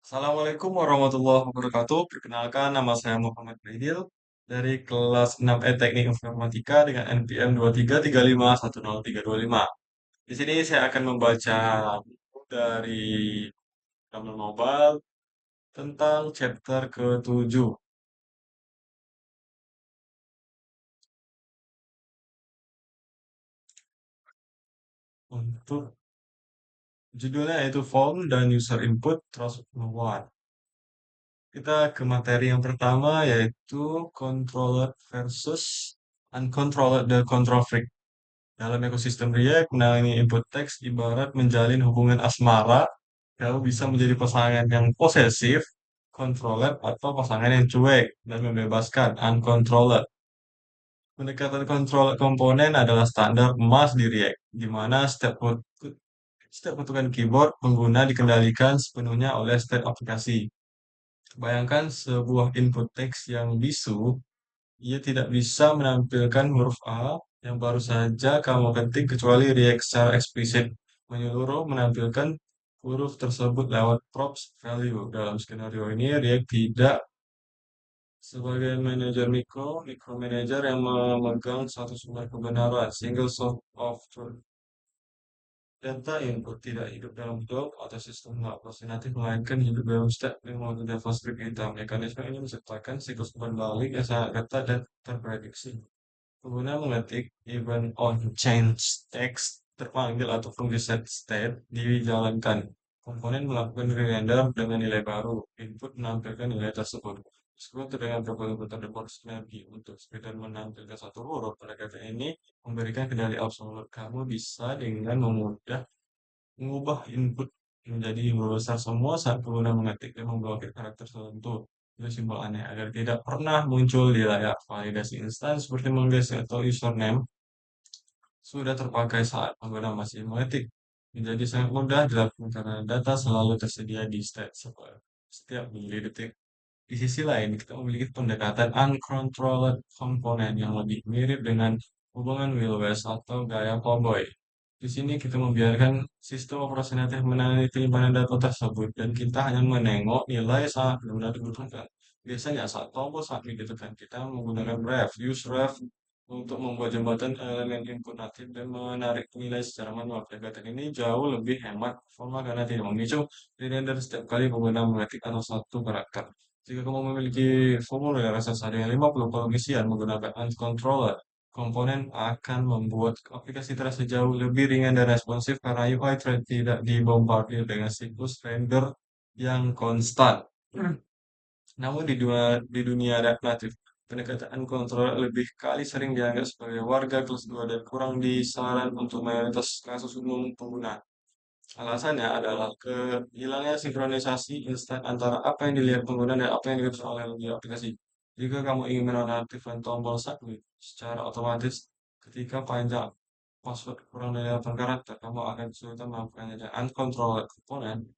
Assalamualaikum warahmatullahi wabarakatuh. Perkenalkan, nama saya Muhammad Faidil dari kelas 6E Teknik Informatika dengan NPM 23351035. Di sini saya akan membaca buku dari Kamus Mobile tentang chapter ke-7. Untuk judulnya yaitu Form dan User Input Trust No One. Kita ke materi yang pertama yaitu Controller versus Uncontrolled the Control Freak. Dalam ekosistem React, menangani input teks ibarat menjalin hubungan asmara. Kamu bisa menjadi pasangan yang posesif, controlled, atau pasangan yang cuek dan membebaskan, uncontrolled. Pendekatan kontrol komponen adalah standar emas di React, di mana setiap ketukan keyboard pengguna dikendalikan sepenuhnya oleh state aplikasi. Bayangkan sebuah input teks yang bisu, ia tidak bisa menampilkan huruf A yang baru saja kamu ketik kecuali React secara eksplisit menyeluruh menampilkan huruf tersebut lewat props value. Dalam skenario ini, React tidak sebagai manajer micromanager yang memegang satu sumber kebenaran, single source of truth. Data input tidak hidup dalam blok atau sistem natif, melainkan hidup dalam state memori JavaScript hitam. Mekanisme ini menciptakan siklus berbalik yang sangat ketat dan terprediksi. Pengguna mengetik event on change text terpanggil atau fungsi set state dijalankan. Komponen melakukan re-render dengan nilai baru. Input menampilkan nilai tersebut. Meskipun terdengar berbeda proporsionality untuk sekedar menampilkan satu huruf, pendekatan ini memberikan kendali absolut. Kamu bisa dengan memudah mengubah input menjadi besar semua saat pengguna mengetik dan memblokir karakter tertentu. Itu simbol aneh agar tidak pernah muncul di layar. Validasi instan seperti menggeser atau username sudah terpakai saat pengguna masih mengetik. Menjadi sangat mudah dilakukan karena data selalu tersedia di state setiap milidetik. Di sisi lain, kita memiliki pendekatan uncontrolled component yang lebih mirip dengan hubungan Will West atau gaya cowboy. Di sini kita membiarkan sistem operasi natif menangani penyimpanan data tersebut dan kita hanya menengok nilai saat benar-benar dibutuhkan. Biasanya saat tombol submit ditekan, kita menggunakan use ref untuk membuat jembatan elemen input natif dan menarik nilai secara manual. Pendekatan ini jauh lebih hemat performa karena tidak memicu re-render setiap kali pengguna mengetik atau satu karakter. Jika kamu memiliki formulir SSH dengan 50 pengisian menggunakan uncontrolled, komponen akan membuat aplikasi terasa jauh lebih ringan dan responsif karena UI thread tidak dibombardir dengan siklus render yang konstan. Namun di dunia React Native, pendekatan uncontrolled lebih kali sering dianggap sebagai warga kelas 2 dan kurang disaran untuk mayoritas kasus umum pengguna. Alasannya adalah kehilangnya sinkronisasi instan antara apa yang dilihat pengguna dan apa yang diketik oleh aplikasi. Jika kamu ingin menonaktifkan tombol submit secara otomatis ketika panjang password kurang dari 8 karakter, kamu akan kesulitan melakukannya dengan uncontrolled komponen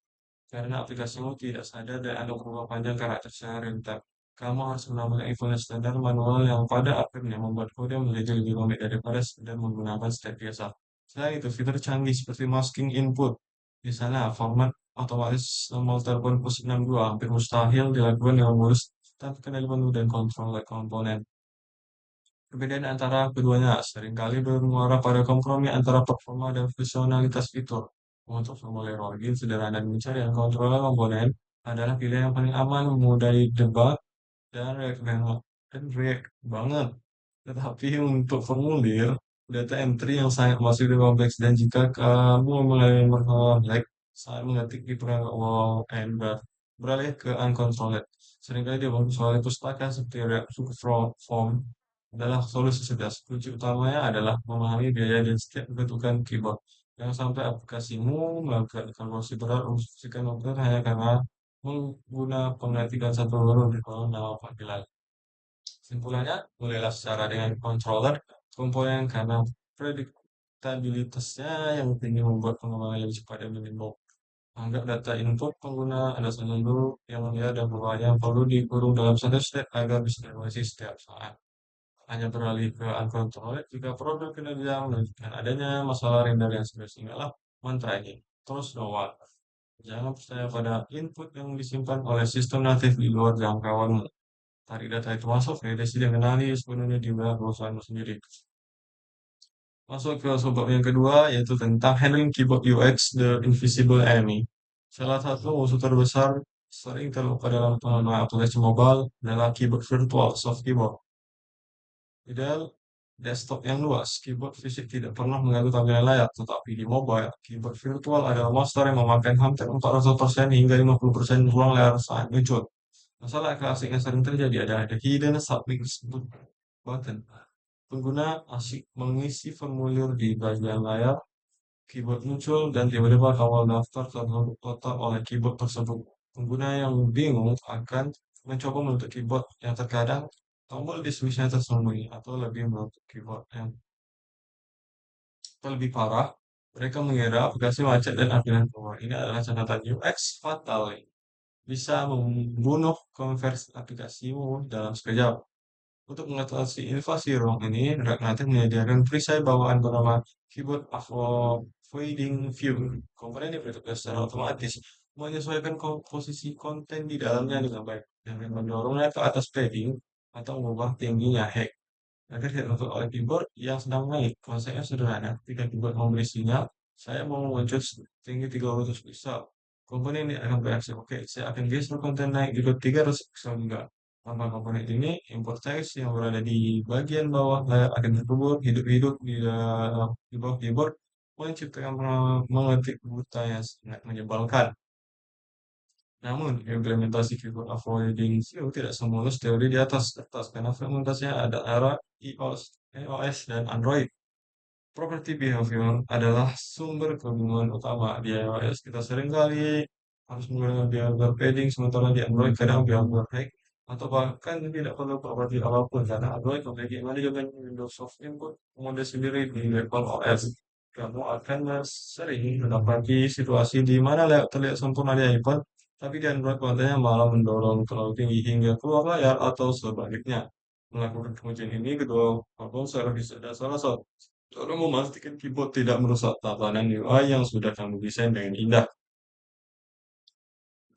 karena aplikasimu tidak sadar dan ada berubah panjang karakter secara real time. Kamu harus menambahkan equivalent standar manual yang pada akhirnya membuat kode menjadi lebih rumit daripada sekedar menggunakan step biasa. Selain itu, fitur canggih seperti masking input di sana format otomatis multiple push 62 hampir mustahil dilakukan dengan mulus tanpa kendali menu dan kontrol komponen. Perbedaan antara keduanya seringkali bermuara pada kompromi antara performa dan fungsionalitas fitur. Untuk formulir login sederhana dan pencarian kontrol komponen adalah pilihan yang paling aman, mudah didebak, dan react banget. Tetapi untuk formulir, data entry yang sangat masif dan kompleks, dan jika kamu mulai merasa saat mengetik di perangkat wow and beralih ke uncontrolled. Seringkali dia soal pustaka seperti React Form adalah solusi cerdas. Kunci utamanya adalah memahami biaya dan setiap kebutuhan keyboard. Jangan sampai aplikasimu melakukan evaluasi berat untuk fungsikan komputer hanya karena menggunakan penggantikan satu huruf di kolom nama panggilan. Kesimpulannya, mulailah secara dengan controller komponen karena prediktabilitasnya yang tinggi membuat pengembangan lebih cepat dan minimal. Anggap data input pengguna ada selalu yang mulia dan bawahnya yang perlu dikurung dalam satu state agar bisa dievaluasi setiap saat. Hanya beralih ke uncontrolled jika produk kinerja menunjukkan adanya masalah render yang serius. Inilah mantra ini. Terus no one. Jangan percaya pada input yang disimpan oleh sistem natif di luar jangkauanmu. Tarik data itu masuk, validasi dan kenali sepenuhnya di wilayah perusahaanmu sendiri. Masuk ke subbab yang kedua, yaitu tentang handling keyboard UX, the invisible enemy. Salah satu musuh terbesar sering terlupa dalam pengembangan aplikasi mobile adalah keyboard virtual, soft keyboard. Ideal desktop yang luas, keyboard fisik tidak pernah mengganggu tampilan layar, tetapi di mobile, keyboard virtual adalah monster yang memakan hampir 400% hingga 50% ruang layar saat muncul. Masalah klasik yang sering terjadi adalah the hidden submit button. Pengguna asik mengisi formulir di bagian layar, keyboard muncul, dan tiba-tiba tombol daftar tertutup total oleh keyboard tersebut. Pengguna yang bingung akan mencoba menutup keyboard yang terkadang tombol dismiss-nya tersembunyi atau lebih menutup keyboard yang lebih parah. Mereka mengira aplikasi macet dan akhirnya keluar. Ini adalah catatan UX fatal. Bisa membunuh konversi aplikasimu dalam sekejap. Untuk mengatasi invasi ROM ini, React Native menyediakan preset bawaan bernama Keyboard Avoiding View. Komponen ini bertugas secara otomatis menyesuaikan komposisi konten di dalamnya dengan baik, dengan mendorongnya ke atas padding atau mengubah tingginya hex agar tidak tertutup oleh keyboard yang sedang naik. Konsepnya sederhana. Ketika keyboard memberi sinyal, saya mau muncul tinggi 300 pixel. Komponen ini akan bereaksi, oke, saya akan geser konten naik di 300 pixel juga. Tanpa komponen ini, import text yang berada di bagian bawah layar akan terkubur hidup-hidup di dalam di bawah keyboard, menciptakan mengetik buta yang sangat menyebalkan. Namun, implementasi keyboard avoiding view tidak semulus teori di atas kertas karena fragmentasinya ada arah iOS dan Android. Property behavior adalah sumber kebingungan utama di iOS. Kita seringkali harus menggunakan behavior padding, sementara di Android kadang behavior hack atau bahkan tidak perlu property apapun karena Android memiliki manajemen Windows Soft Input mode sendiri di level OS. Kamu akan sering mendapati situasi di mana layout terlihat sempurna di iPhone, tapi di Android kontennya malah mendorong terlalu tinggi hingga keluar layar atau sebaliknya. Melakukan pengujian ini, kedua komposer bisa ada salah satu cara memastikan keyboard tidak merusak tatanan UI yang sudah kamu desain dengan indah.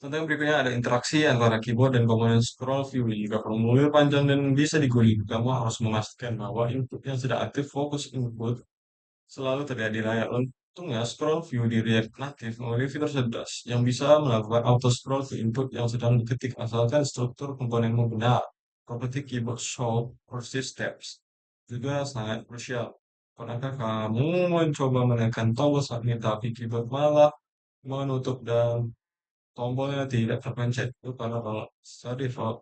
Contoh yang berikutnya ada interaksi antara keyboard dan komponen scroll view. Jika formulir panjang dan bisa diguling, kamu harus memastikan bahwa input yang sudah aktif fokus input selalu terlihat di layar. Untungnya, scroll view di React Native memiliki fitur cerdas yang bisa melakukan auto scroll ke input yang sedang diketik asalkan struktur komponenmu benar. Properti keyboard show persist steps juga sangat krusial. Pernahkah kamu mencoba menekan tombol submit tapi keyboard malah menutup dan tombolnya tidak terpencet? Itu karena kalau secara default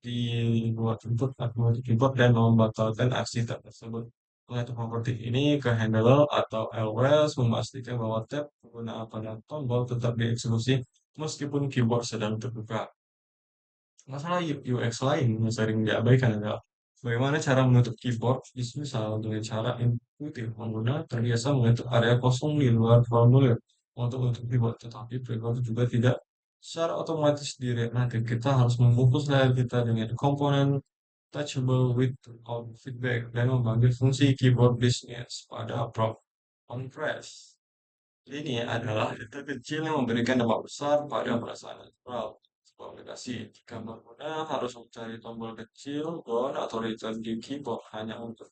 dibuat input akumulasi keyboard dan membatalkan aksi tersebut. Mengatur properti ini ke handler atau ls memastikan bahwa tab penggunaan pada tombol tetap dieksekusi meskipun keyboard sedang terbuka. Masalah UX lain yang sering diabaikan adalah bagaimana cara menutup keyboard, misal dengan cara intuitif. Pengguna terbiasa mengetuk area kosong di luar formulir untuk menutup keyboard, tetapi keyboard juga tidak secara otomatis di React Native. Kita harus membungkus layar kita dengan komponen touchable without feedback dan memanggil fungsi keyboard business pada prompt on press. Ini adalah data kecil yang memberikan dampak besar pada perasaan natural sebuah aplikasi. Jika pengguna harus mencari tombol kecil, down, atau return di keyboard hanya untuk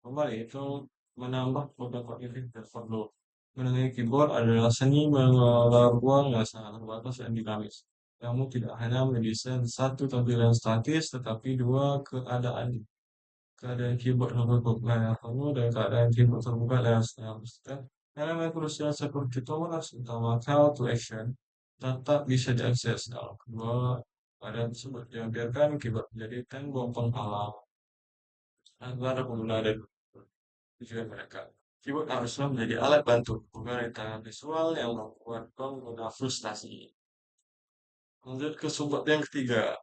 kembali itu menambah beban kognitif dan perlu. Mengenai keyboard adalah seni mengelola ruang yang sangat terbatas dan dinamis. Kamu tidak hanya mendesain satu tampilan statis, tetapi dua keadaan keyboard tertutup layar penuh dan keadaan keyboard terbuka layar setengah besar. Elemen krusial seperti toleransi utama call to action tetap bisa diakses dalam kedua keadaan tersebut. Yang biarkan keyboard menjadi tembok penghalang antara pengguna dan tujuan mereka. Keyboard haruslah menjadi alat bantu, bukan rintangan visual yang membuat pengguna frustasi. Lanjut ke subbab yang ketiga,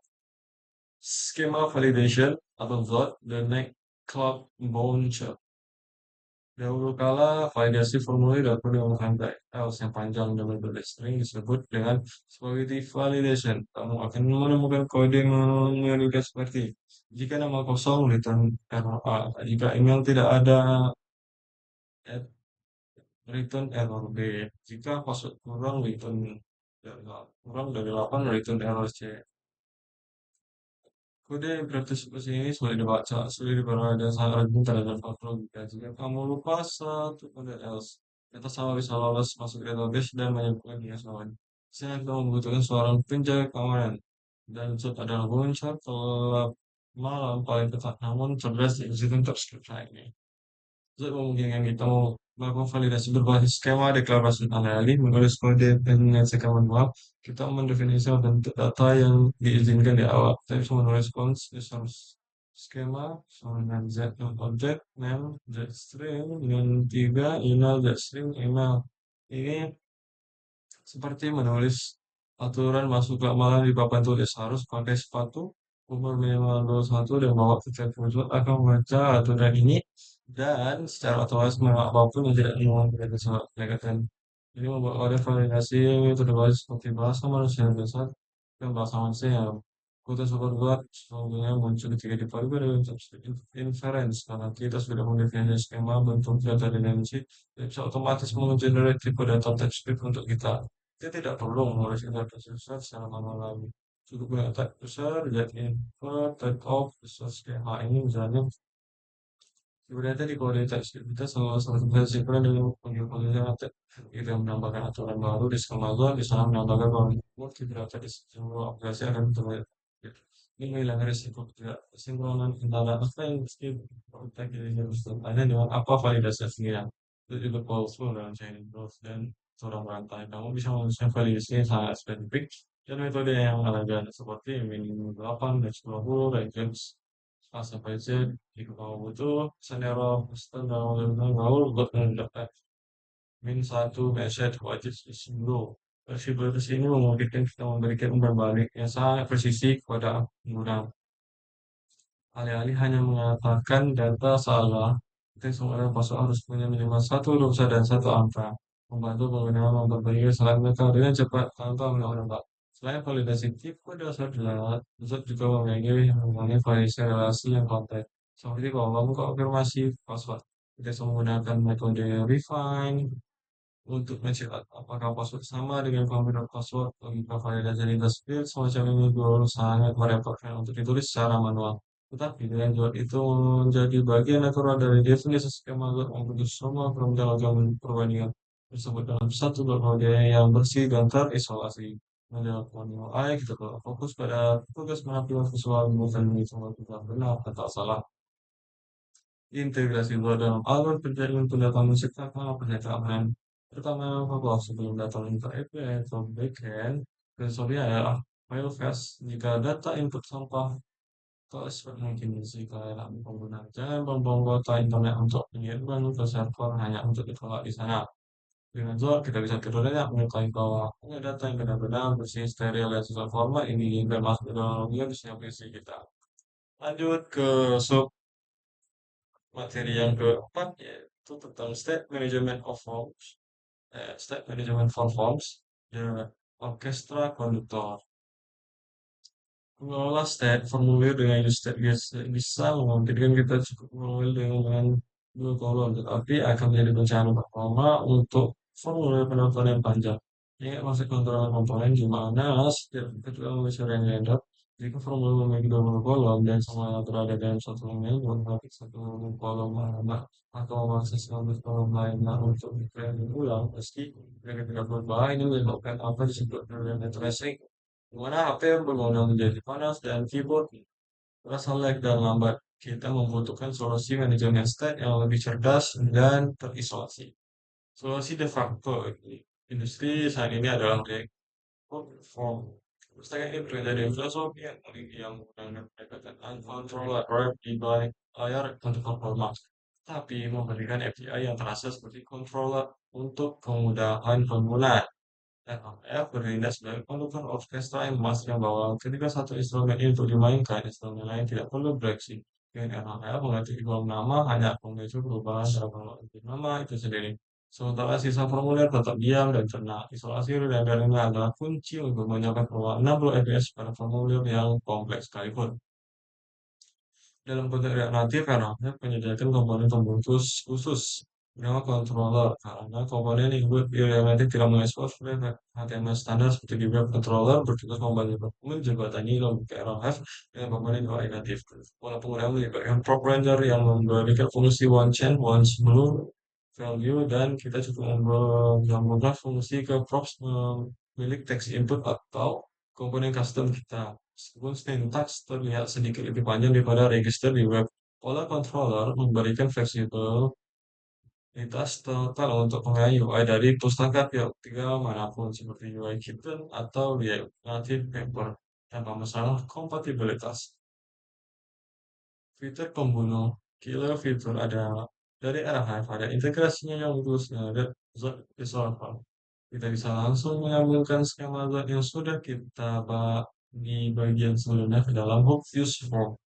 skema validation atau VOT, the next cloud bouncer. Dahulu kala, validasi formulir dilakukan dengan rantai else yang panjang dan berbagai sering disebut dengan spaghetti validation. Kamu akan menemukan kode mengerikan seperti jika nama kosong return error A. Jika email tidak ada return error B. Jika password kurang dari 8, return error C. Kode bereksekusi ini sudah dibaca, sudah dibaca dan sangat rajin terhadap faktor logika. Jika kamu lupa satu kode else, kita sama bisa lolos masuk database dan menyebutkan dia salah. Misalnya kita membutuhkan seorang penjaga keamanan dan Zod adalah bocor gelap malam paling ketat namun cerdas di eksekusi terskripsi ini. Untuk memungkinkan kita melakukan validasi berbasis skema deklarasi alih-alih menulis kode dan menyelesaikan manual, kita mendefinisikan bentuk data yang diizinkan di awal. Kita bisa menulis cons resource skema dengan z object name z string dengan tiga email z string email. Ini seperti menulis aturan masuk keamanan di papan tulis harus pakai sepatu, umur minimal 21 dan bawa tiket khusus akan membaca aturan ini dan secara otomatis menolak apapun yang tidak dimungkinkan kesepakatan. Ini membuat oleh validasi itu berbasis seperti bahasa manusia yang biasa dan bahasa manusia yang kota super buat sesungguhnya muncul ketika dipadukan dengan inference karena kita sudah mendefinisi skema bentuk data dimensi dan bisa otomatis menggenerate tipe data TypeScript untuk kita. Kita tidak perlu mengurus interface user secara manual lagi. Cukup gunakan type user, get input, type of, resource kayak ini misalnya. Sebenarnya di kode TypeScript kita selalu selalu bersinkron dengan penggabungan nanti. Kita menambahkan aturan baru di skema luar, di sana menambahkan kode kita data di seluruh aplikasi akan terlihat. Ini menghilangkan risiko ketidaksinkronan antara apa yang mesti kita harus tanya dengan apa validasi aslinya. Itu juga powerful dalam chaining growth dan seorang berantai. Kamu bisa menggunakan validasi yang sangat spesifik dan metode yang elegan seperti minimum 8 dan 10 range sampai Z jika kamu butuh scenario custom dalam gaul buat mendapat min satu message wajib dulu. Versi ini memungkinkan kita memberikan umpan balik yang sangat presisi kepada pengguna. Alih-alih hanya mengatakan data salah, kita semua pasal harus punya minimal satu huruf dan satu angka. Membantu pengguna memperbaiki kesalahan mereka dengan cepat tanpa menambah. Selain validasi tipe dasar jelas, Zod juga memiliki validasi relasi yang kompleks. Seperti kalau kamu konfirmasi password, kita bisa menggunakan metode refine, untuk mencek apakah password sama dengan komputer password logika validasi lintas field semacam ini dulu sangat merepotkan untuk ditulis secara manual. Tetapi dengan Jawab itu menjadi bagian natural dari definisi skema Jawab untuk semua perbandingan tersebut dalam satu metode yang bersih dan terisolasi. Menjawab UI kita fokus pada tugas penampilan visual bukan semua kita benar atau salah. Integrasi dua dalam alur pencarian pendataan menciptakan pernyataan pertama bahwa sebelum data ke API atau backend, sensornya adalah file fetch jika data input sampah atau expert mungkin jika pengguna jangan membuang data internet untuk pengiriman ke server hanya untuk ditolak di sana. Dengan Zoho, kita bisa tidurnya mengetahui bahwa punya data yang benar-benar bersih, steril, dan sesuai format ini dan masuk ke dalam logika di setiap PC kita. Lanjut ke sub materi yang keempat yaitu tentang state management of forms, state management for forms, the orchestra conductor. Mengelola state formulir dengan use state bisa memungkinkan kita cukup mengelola dengan dua kolom, tetapi akan menjadi bencana pertama untuk formulir penonton yang panjang. Ini masih kontrol komponen di mana setiap ketika mengeser yang random, jika formulir memiliki dua kolom dan semuanya berada dalam satu email, berarti satu kolom alamat atau mengakses nomor kolom lainnya untuk diprinting ulang, meski mereka tidak berubah, ini menyebabkan apa disebut dengan tracing di mana HP bermodal menjadi panas dan keyboard terasa lag dan lambat. Kita membutuhkan solusi manajemen state yang lebih cerdas dan terisolasi. Solusi de facto industri saat ini adalah form. Pustaka ini berasal dari filosofi yang menggunakan pendekatan uncontrolled web di balik layar untuk performa, tapi memberikan API yang terasa seperti controller untuk kemudahan pengguna. RF bertindak sebagai konduktor orkestra yang memastikan bahwa ketika satu instrumen itu dimainkan, instrumen lain tidak perlu bereaksi. Dengan RF mengerti kolom nama hanya memicu perubahan dalam kolom inti nama itu sendiri. Sementara sisa formulir tetap diam dan tenang. Isolasi rendernya adalah kunci untuk menyiapkan perubahan 60 fps pada formulir yang kompleks sekalipun. Dalam konteks reaktif, RF menyediakan komponen pembungkus khusus Nama controller, karena komponen yang related tidak mengekspor HTML standar seperti di web controller bertugas membantu dokumen jembatani logik RLF dengan komponen UI natif. Pola penggunaan melibatkan prop render yang memberikan fungsi one chain, once blue value, dan kita cukup menggabungkan fungsi ke props milik text input atau komponen custom kita. Meskipun syntax terlihat sedikit lebih panjang daripada register di web, pola controller memberikan fleksibel lintas total untuk penggunaan UI dari pustaka pihak ketiga manapun seperti UI Kitten atau React Native Paper tanpa masalah kompatibilitas. Fitur pembunuh killer fitur ada dari arah Hive, ada integrasinya yang bagus, ada zat resolver. Kita bisa langsung menyambungkan skema zat yang sudah kita di bagian sebelumnya ke dalam hook views form.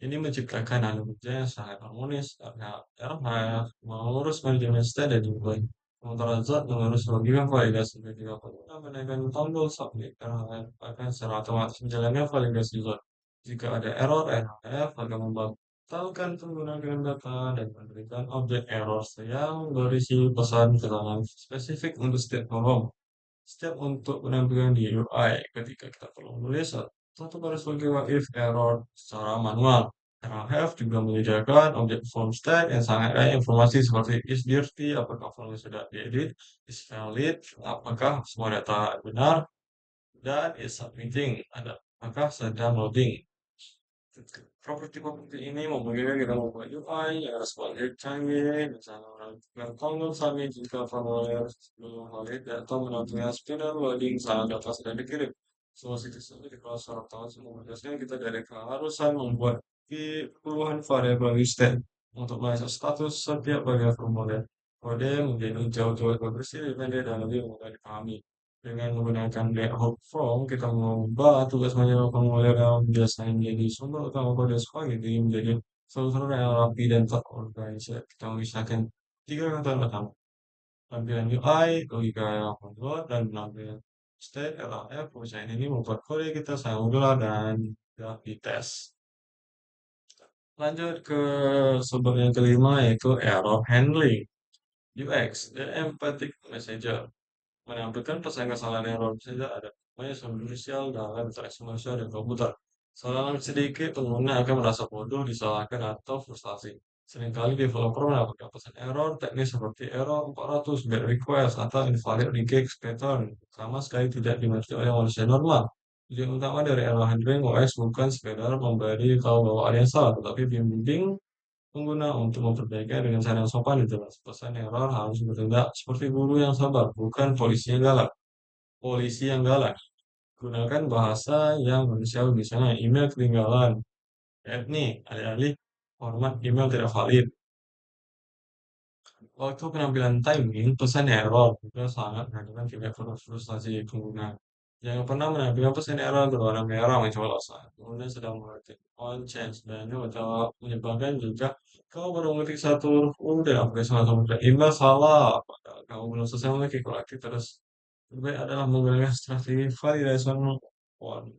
Ini menciptakan kerja yang sangat harmonis karena RMF mengurus manajemen state dan juga sementara zat mengurus logika validasi ketika pengguna menekan tombol submit. RMF akan secara otomatis menjalankan validasi zat. Jika ada error, RMF akan membatalkan penggunaan data dan memberikan objek error yang berisi pesan keterangan spesifik untuk setiap kolom. Setiap untuk penampilan di UI, ketika kita perlu menulis satu baris lagi what if error secara manual. RLHF juga menyediakan objek form stack yang sangat kaya informasi seperti is dirty, apakah formnya sudah diedit, is valid, apakah semua data benar, dan is submitting, apakah sedang loading. Properti-properti ini memungkinkan kita membuat UI yang responsif canggih, misalnya menentukan tanggal submit jika formulir belum valid atau menentukan spiral loading saat data sudah dikirim. Semua situs ini di browser otomatis memutuskan kita dari keharusan membuat puluhan variabel listed untuk mengecek status setiap bagian formulir. Kode menjadi jauh-jauh lebih bersih, lebih pendek, dan lebih mudah dipahami. Dengan menggunakan layout form, kita mengubah tugas manual formulir yang biasanya menjadi sumber utama kode spaghetti menjadi struktur yang rapi dan terorganisir. Kita memisahkan tiga kata utama: tampilan UI, logika yang membuat, dan penampilan state LAF. Perusahaan ini membuat kode kita sangat mudah dan mudah dites. Lanjut ke sumber yang kelima, yaitu error handling. UX, the empathic messenger, menampilkan pesan kesalahan error saja ada banyak inisial dalam interaksi manusia dan komputer. Kesalahan sedikit pengguna akan merasa bodoh, disalahkan atau frustasi. Seringkali developer mendapatkan pesan error teknis seperti error 400 get request atau invalid regex pattern sama sekali tidak dimengerti oleh manusia normal. Tujuan utama dari error handling OS bukan sekedar memberi tahu bahwa ada yang salah, tetapi bimbing pengguna untuk memperbaikinya dengan cara yang sopan dan jelas. Pesan error harus bertindak seperti guru yang sabar, bukan polisi yang galak. Polisi yang galak. Gunakan bahasa yang manusiawi, misalnya email ketinggalan. Nih, alih-alih format email tidak valid. Waktu penampilan timing, pesan error juga sangat mengandalkan tingkat frustasi pengguna. Yang pernah menampilkan pesan error berwarna merah mencoba saat kemudian sedang mengetik on change dan mencoba menyebabkan juga kamu baru mengetik satu huruf U dan aplikasi langsung mengetik email salah. Padahal kamu belum selesai mengetik koreksi terus. Terbaik adalah menggunakan strategi validasi one.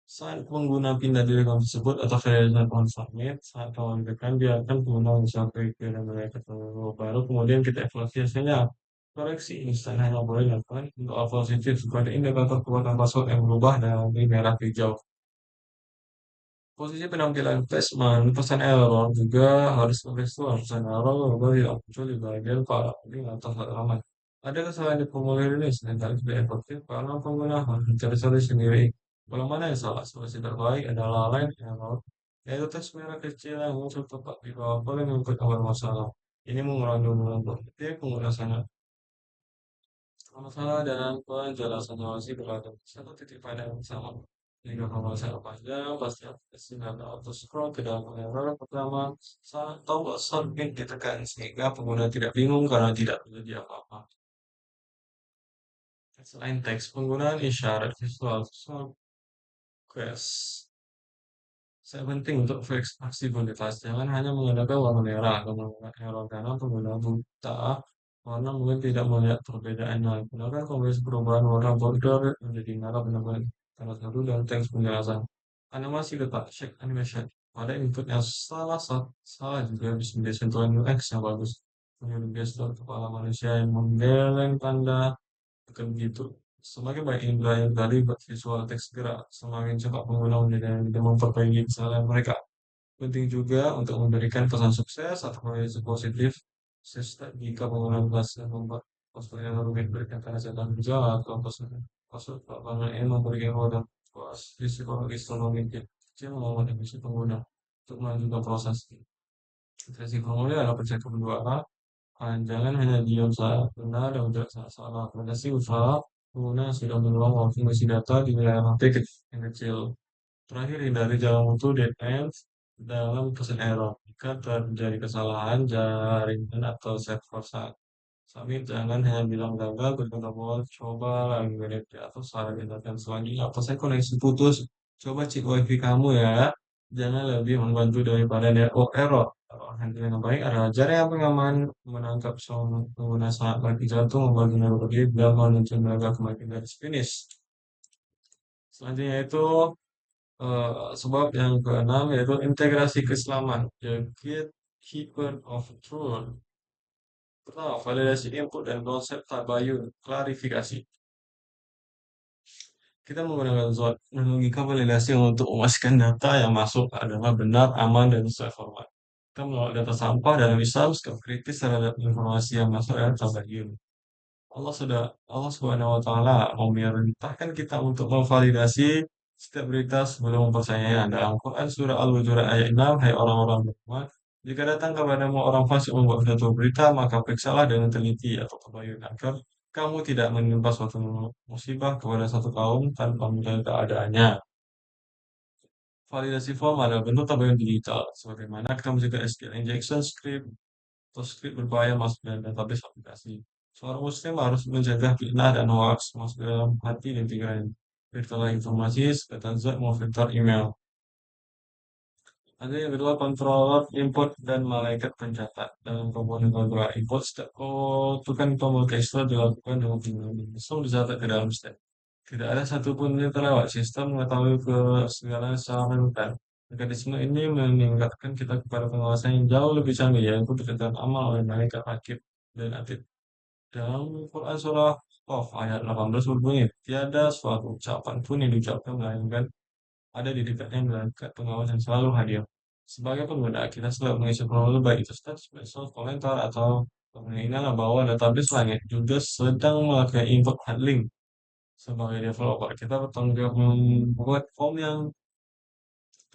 Saat pengguna pindah dari akun tersebut atau verifikasi akun submit, saat kamu lanjutkan, biarkan pengguna mencapai ke dan mereka terlalu baru, kemudian kita evaluasi hasilnya. Koreksi instan hanya boleh dilakukan untuk hal positif seperti indikator kekuatan password yang berubah dari merah ke hijau. Posisi penampilan placement, pesan error juga harus contextual. Pesan error juga tidak muncul di bagian paling atas halaman. Ada kesalahan di formulir ini seringkali tidak efektif karena pengguna harus mencari solusi sendiri. Kalau mana yang salah, solusi terbaik adalah line error, yaitu teks merah kecil yang muncul tepat di bawah paling input awal masalah. Ini mengurangi jumlah berarti pengguna sangat masalah dan penjelasan solusi berada di satu titik pandang yang sama. Jika pembahasan panjang, pasti aplikasi data auto scroll ke dalam error pertama saat tombol submit ditekan sehingga pengguna tidak bingung karena tidak terjadi apa-apa. Selain teks, penggunaan isyarat visual quest saya penting untuk fleksibilitas. Jangan hanya menggunakan warna merah atau menggunakan error karena pengguna buta warna mungkin tidak melihat perbedaannya. Gunakan kombinasi perubahan warna border menjadi merah benar-benar tanda satu dan teks penjelasan. Animasi letak check animation. Pada input yang salah juga bisa menjadi sentuhan UX yang bagus. menyuruh gestur kepala manusia yang menggeleng tanda tekan gitu. Semakin banyak indera yang tadi buat visual teks gerak, semakin cepat pengguna menjadi memperbaiki kesalahan mereka. Penting juga untuk memberikan pesan sukses atau proyeksi positif jika penggunaan bahasa membuat postur yang rumit berkaitan dengan gejala atau postur lapangan yang memberikan roda puas psikologis atau mungkin kecil memotivasi pengguna untuk melanjutkan proses. Versi formulir adalah percaya kedua arah. Jangan hanya diam saat benar dan tidak saat salah. Rekomendasi usaha pengguna yang sudah meluang waktu mengisi data di wilayah HP yang kecil. Terakhir, hindari jalan mutu dead end dalam pesan error. Jika terjadi kesalahan jaringan atau server saat submit, jangan hanya bilang gagal, berkata bahwa coba lagi WDP atau saran tindakan selanjutnya. Apa saya koneksi putus? Coba cek wifi kamu ya. Jangan lebih membantu daripada network error. Kalau handling yang baik adalah jaringan pengaman menangkap soal pengguna saat mati jantung, membantu neurologi dan menuju mereka kemakin garis finish. Selanjutnya itu sebab yang keenam yaitu integrasi keislaman, the gatekeeper of truth. Pertama, validasi input dan konsep tabayun, klarifikasi. Kita menggunakan logika validasi untuk memastikan data yang masuk adalah benar, aman, dan sesuai format. Kita menolak data sampah dalam Islam, sikap kritis terhadap informasi yang masuk adalah tabayun. Allah Subhanahu wa taala memerintahkan kita untuk memvalidasi setiap berita sebelum mempercayainya. Dalam Quran surah Al-Hujurat ayat 6, hai orang-orang beriman, jika datang kepadamu orang fasik membuat suatu berita, maka periksalah dengan teliti atau tabayun agar kamu tidak menimpa suatu musibah kepada satu kaum tanpa mengetahui keadaannya. Validasi form adalah bentuk tabayun digital, sebagaimana kita mencegah SQL injection script atau script berbahaya masuk dalam database aplikasi. Seorang muslim harus menjaga fitnah dan hoax masuk dalam hati dan pikiran. Filter informasi, sekatan zat, mau filter email. Ada yang kedua, controller input dan malaikat pencatat. Dalam komponen controller input, setiap ketukan tombol caster dilakukan dengan tinggi. Langsung dicatat ke dalam step. Tidak ada satupun yang terlewat. Sistem mengetahui ke segala secara rentan. Mekanisme ini meningkatkan kita kepada pengawasan yang jauh lebih canggih, yaitu pencatatan amal oleh malaikat rakib dan atid. Dalam Quran surah Qaf ayat 18 berbunyi, tiada suatu ucapan pun yang diucapkan melainkan ada di dekatnya malaikat pengawas yang selalu hadir. Sebagai pengguna, kita selalu mengisi formulir baik itu status, medsos, komentar, atau pengingat bahwa database langit juga sedang melakukan input handling. Sebagai developer, kita bertanggung jawab membuat form yang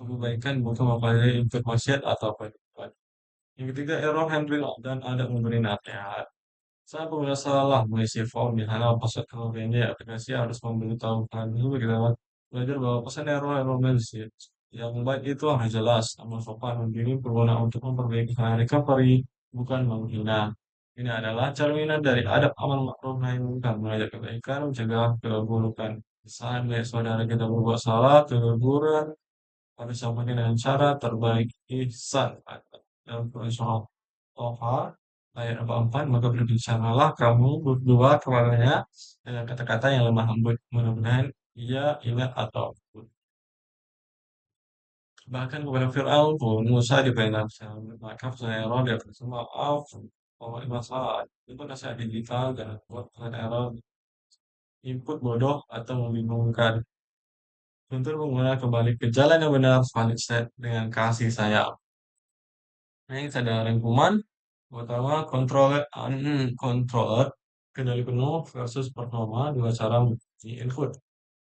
kebaikan bukan mempunyai input maksiat atau apa. Yang ketiga, error handling dan ada memberi nasihat. Saat pengguna salah mengisi form di mana password kemudiannya aplikasi harus memberitahukan dulu kita belajar bahwa pesan error message yang baik itu harus jelas, namun sopan membimbing pengguna untuk memperbaiki recovery, bukan menghina. Ini adalah cerminan dari adab amal makruf nahi munkar, mengajak kebaikan, mencegah keburukan. Saat melihat saudara kita berbuat salah, teguran harus sampaikan dengan cara terbaik ihsan. Dalam Quran surah Toha ayat 44, maka berbicaralah kamu berdua kepadanya dengan kata-kata yang lemah lembut, mudah-mudahan ia ingat atau bahkan kepada Fir'aun pun Musa diperintahkan maka Fir'aun dia berkata maaf bahwa masalah itu nasihat digital dan buat error input bodoh atau membingungkan untuk pengguna kembali ke jalan yang benar valid set dengan kasih sayang. Nah, ini ada rangkuman pertama controller uncontrolled kendali penuh versus performa dua cara di input.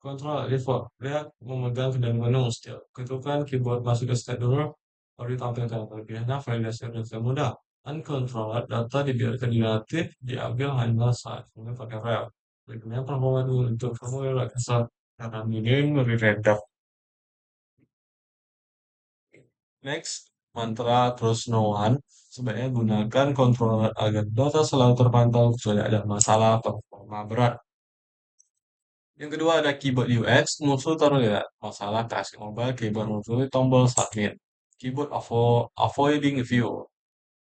Kontrol default, dia memegang kendali penuh setiap ketukan keyboard masuk ke state dulu baru ditampilkan kelebihannya validasi yang mudah. Uncontrolled, data dibiarkan dilatih, diambil hanya saat kemudian pakai rel. Berikutnya performa dulu untuk formulir kesal karena minim lebih rendah. Next, mantra terus no one. Sebaiknya gunakan controller agar data selalu terpantau kecuali ada masalah performa berat. Yang kedua ada keyboard UX, muncul terlihat masalah task mobile, keyboard muncul tombol submit. Keyboard avoiding view.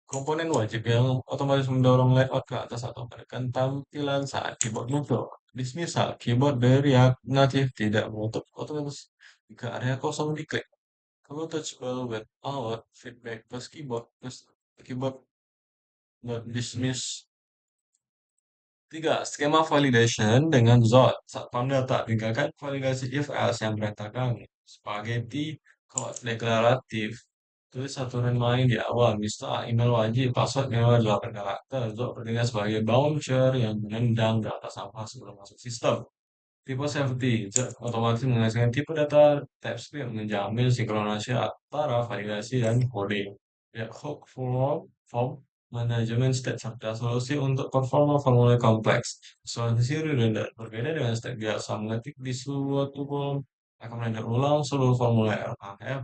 Komponen wajib yang otomatis mendorong layout ke atas atau menekan tampilan saat keyboard muncul. Dismisal, keyboard dari natif tidak menutup otomatis jika area kosong diklik. Kalau touchable without feedback plus keyboard Not dismiss. Tiga, skema validation dengan Zod. Satpam data, tinggalkan validasi if else yang berantakan. Spaghetti code deklaratif. Tulis aturan main di awal, misal email wajib, password minimal 8 karakter. Zod bertindak sebagai bouncer yang menendang data sampah sebelum masuk sistem. Tipe safety, otomatis menghasilkan tipe data TypeScript menjamin sinkronisasi antara validasi dan kode. Ya, hook form manajemen state serta solusi untuk performa formulir kompleks. Solusi redundant berbeda dengan step biasa mengetik di suatu kolom akan menandakan ulang seluruh formulir. RHF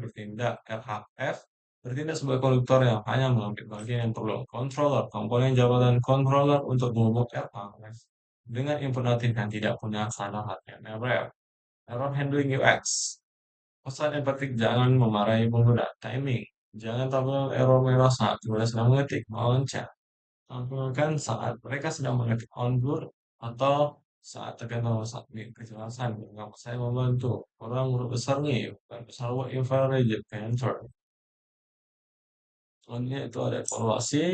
bertindak sebagai konduktor yang hanya mengambil bagian yang perlu. Controller, komponen jabatan controller untuk mengubah RHF dengan input natif yang tidak punya standar HTML. Error handling UX. Pesan empatik jangan memarahi pengguna. Timing. Jangan tampil error merah saat pengguna sedang mengetik. Mencet. Tampilkan saat mereka sedang mengetik onboard atau saat tekan tombol submit. Kejelasan. Mengapa saya membantu? Orang huruf besar nih. Bukan besar word infrared. Enter. Selanjutnya itu ada evaluasi.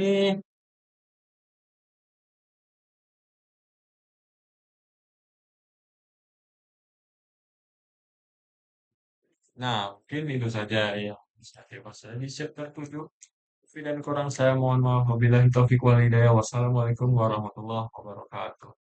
Nah, mungkin itu saja yang bisa dibahas di chapter 7. Dan kurang saya mohon maaf. Wabillahi taufiq wal hidayah. Wassalamualaikum warahmatullahi wabarakatuh.